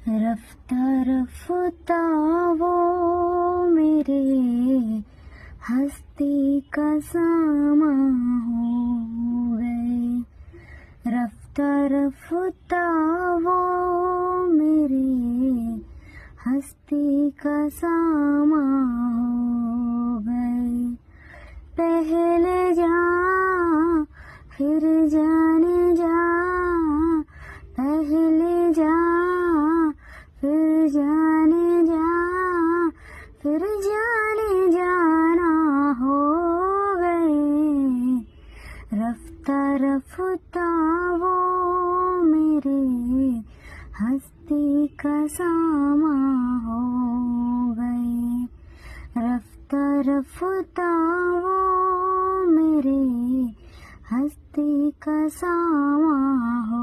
रफ्ता रफ्ता वो मेरे हस्ती का सामा हो गए। रफ्ता रफ्ता वो मेरे हस्ती का सामा हो गए। पहले जा फिर जाने जा, पहले जा फिर जाने जा, फिर जाने जाना हो गए। रफ्ता रफ्ता वो मेरे हस्ती का सामा हो गए। रफ्ता रफ्ता वो मेरे हस्ती का सामा हो